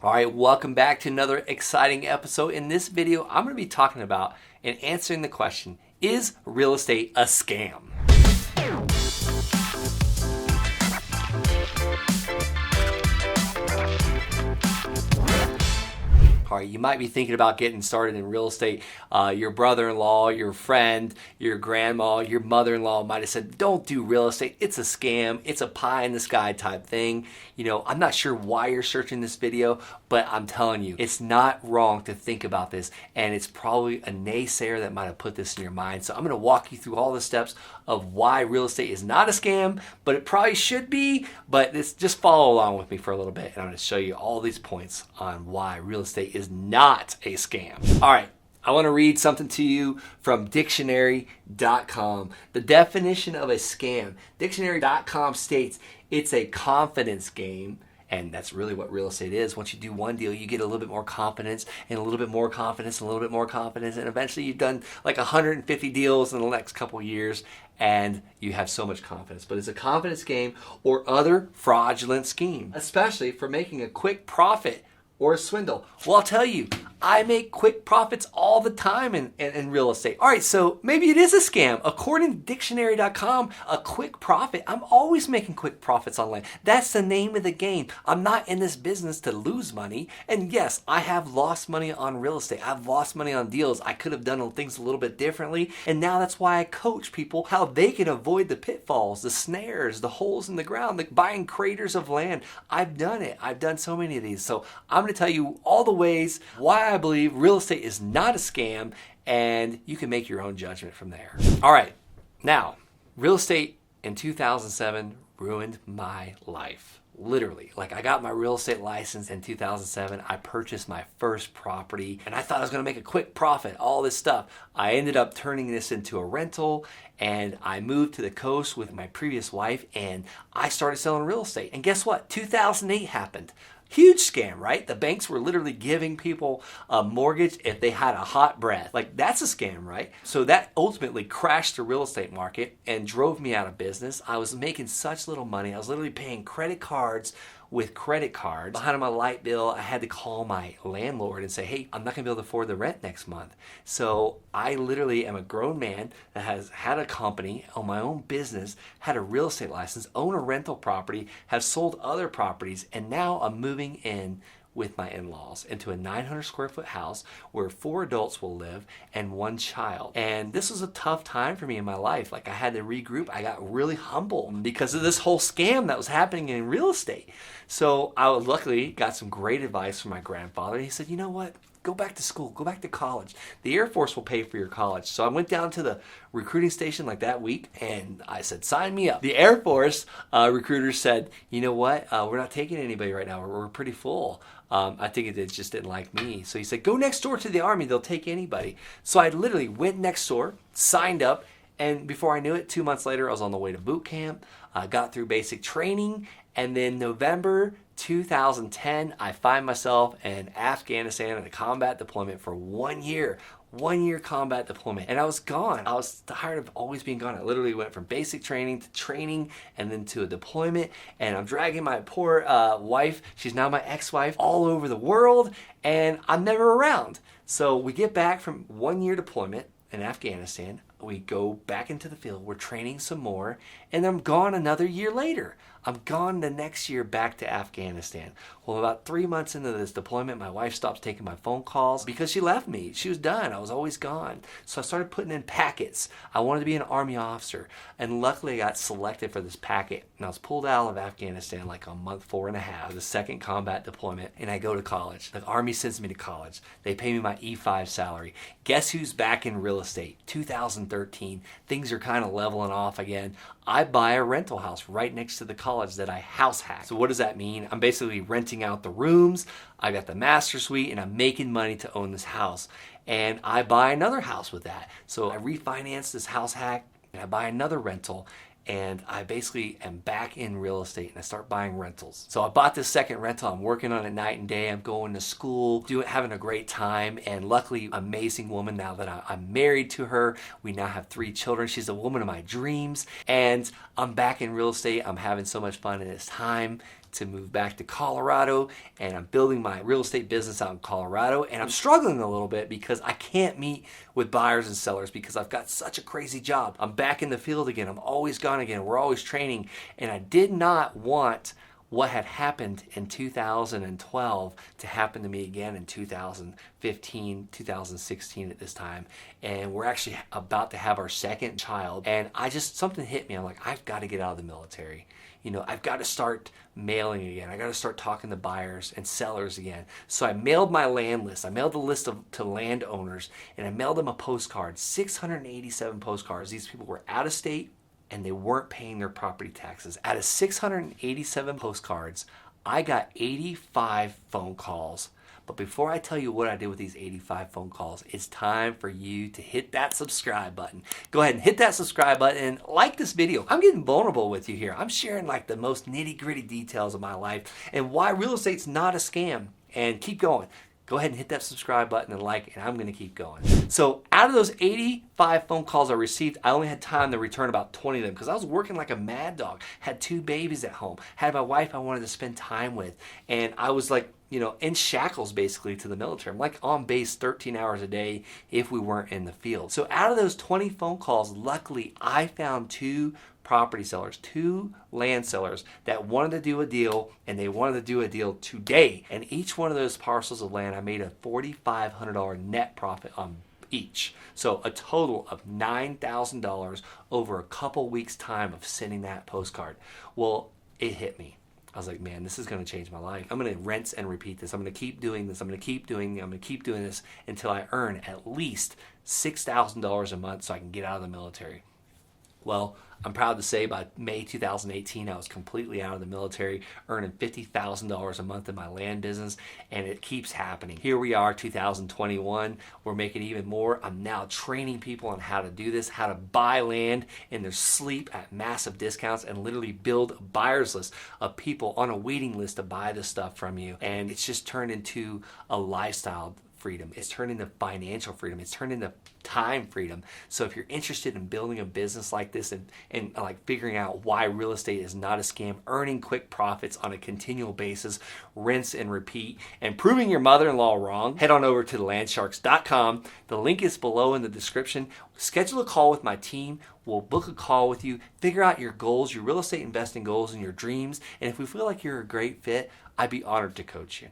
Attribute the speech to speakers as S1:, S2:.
S1: All right, welcome back to another exciting episode. In this video, I'm going to be talking about and answering the question, is real estate a scam? All right, you might be thinking about getting started in real estate. Your brother-in-law, your friend, your grandma, your mother-in-law might have said, don't do real estate. It's a scam. It's a pie in the sky type thing. You know, I'm not sure why you're searching this video, but I'm telling you, it's not wrong to think about this. And it's probably a naysayer that might have put this in your mind. So I'm going to walk you through all the steps of why real estate is not a scam, but it probably should be. But just follow along with me for a little bit. And I'm going to show you all these points on why real estate is not a scam. All right, I want to read something to you from dictionary.com. The definition of a scam. Dictionary.com states it's a confidence game. And that's really what real estate is. Once you do one deal, you get a little bit more confidence and a little bit more confidence and a little bit more confidence. And eventually you've done like 150 deals in the next couple of years and you have so much confidence. But it's a confidence game or other fraudulent scheme, especially for making a quick profit or a swindle. Well, I'll tell you, I make quick profits all the time in real estate. All right, so maybe it is a scam. According to dictionary.com, a quick profit, I'm always making quick profits online. That's the name of the game. I'm not in this business to lose money. And yes, I have lost money on real estate. I've lost money on deals. I could have done things a little bit differently. And now that's why I coach people how they can avoid the pitfalls, the snares, the holes in the ground, the buying craters of land. I've done it. I've done so many of these. So I'm going to tell you all the ways why I believe real estate is not a scam, and you can make your own judgment from there. All right, now, real estate in 2007 ruined my life. Literally, like I got my real estate license in 2007. I purchased my first property and I thought I was going to make a quick profit, all this stuff. I ended up turning this into a rental and I moved to the coast with my previous wife and I started selling real estate. And guess what? 2008 happened. Huge scam, right? The banks were literally giving people a mortgage if they had a hot breath. Like, that's a scam, right? So that ultimately crashed the real estate market and drove me out of business. I was making such little money. I was literally paying credit cards with credit cards. Behind my light bill, I had to call my landlord and say, hey, I'm not gonna be able to afford the rent next month. So I literally am a grown man that has had a company, own my own business, had a real estate license, own a rental property, have sold other properties, and now I'm moving in with my in-laws into a 900 square foot house where 4 adults will live and 1 child. And this was a tough time for me in my life. Like I had to regroup. I got really humble because of this whole scam that was happening in real estate. So I luckily got some great advice from my grandfather. He said, you know what? Go back to school, go back to college. The Air Force will pay for your college. So I went down to the recruiting station like that week and I said, sign me up. The Air Force recruiter said, you know what? We're not taking anybody right now. We're pretty full. I think it just didn't like me. So he said, go next door to the Army. They'll take anybody. So I literally went next door, signed up, and before I knew it, 2 months later, I was on the way to boot camp. I got through basic training, and then November 2010, I find myself in Afghanistan in a combat deployment for 1 year. 1 year combat deployment. And I was gone. I was tired of always being gone. I literally went from basic training to training and then to a deployment. And I'm dragging my poor wife, she's now my ex-wife, all over the world. And I'm never around. So we get back from 1 year deployment in Afghanistan. We go back into the field. We're training some more. And I'm gone another year later. I'm gone the next year back to Afghanistan. Well, about 3 months into this deployment, my wife stops taking my phone calls because she left me. She was done. I was always gone. So I started putting in packets. I wanted to be an Army officer. And luckily I got selected for this packet. And I was pulled out of Afghanistan like on month 4.5, the second combat deployment. And I go to college. The Army sends me to college. They pay me my E5 salary. Guess who's back in real estate? 2013. Things are kind of leveling off again. I buy a rental house right next to the college that I house hacked. So what does that mean? I'm basically renting out the rooms. I got the master suite and I'm making money to own this house. And I buy another house with that. So I refinance this house hack and I buy another rental. And I basically am back in real estate and I start buying rentals. So I bought this second rental. I'm working on it night and day. I'm going to school, having a great time. And luckily, amazing woman now that I'm married to her. We now have 3 children. She's the woman of my dreams. And I'm back in real estate. I'm having so much fun and it's time to move back to Colorado, and I'm building my real estate business out in Colorado, and I'm struggling a little bit because I can't meet with buyers and sellers because I've got such a crazy job. I'm back in the field again. I'm always gone again. We're always training, and I did not want what had happened in 2012 to happen to me again in 2015, 2016 at this time. And we're actually about to have our second child. And something hit me. I'm like, I've got to get out of the military. I've got to start mailing again. I got to start talking to buyers and sellers again. So I mailed my land list. I mailed the list to landowners, and I mailed them a postcard, 687 postcards. These people were out of state, and they weren't paying their property taxes. Out of 687 postcards, I got 85 phone calls. But before I tell you what I did with these 85 phone calls, it's time for you to hit that subscribe button. Go ahead and hit that subscribe button and like this video. I'm getting vulnerable with you here. I'm sharing like the most nitty-gritty details of my life and why real estate's not a scam. And keep going. Go ahead and hit that subscribe button and like, and I'm going to keep going. So out of those 85 phone calls I received, I only had time to return about 20 of them because I was working like a mad dog. Had 2 babies at home. Had my wife I wanted to spend time with. And I was like, in shackles basically to the military. I'm like on base 13 hours a day if we weren't in the field. So out of those 20 phone calls, luckily I found 2 property sellers, 2 land sellers that wanted to do a deal, and they wanted to do a deal today. And each one of those parcels of land, I made a $4,500 net profit on each. So a total of $9,000 over a couple weeks time of sending that postcard. Well, it hit me. I was like, man, this is going to change my life. I'm going to rinse and repeat this. I'm going to keep doing this. I'm going to keep doing this until I earn at least $6,000 a month so I can get out of the military. Well, I'm proud to say by May 2018, I was completely out of the military, earning $50,000 a month in my land business, and it keeps happening. Here we are, 2021. We're making even more. I'm now training people on how to do this, how to buy land in their sleep at massive discounts and literally build a buyer's list of people on a waiting list to buy this stuff from you. And it's just turned into a lifestyle freedom. It's turned into financial freedom. It's turned into time freedom. So if you're interested in building a business like this and like figuring out why real estate is not a scam, earning quick profits on a continual basis, rinse and repeat, and proving your mother-in-law wrong, head on over to thelandsharks.com. The link is below in the description. Schedule a call with my team. We'll book a call with you, figure out your goals, your real estate investing goals and your dreams. And if we feel like you're a great fit, I'd be honored to coach you.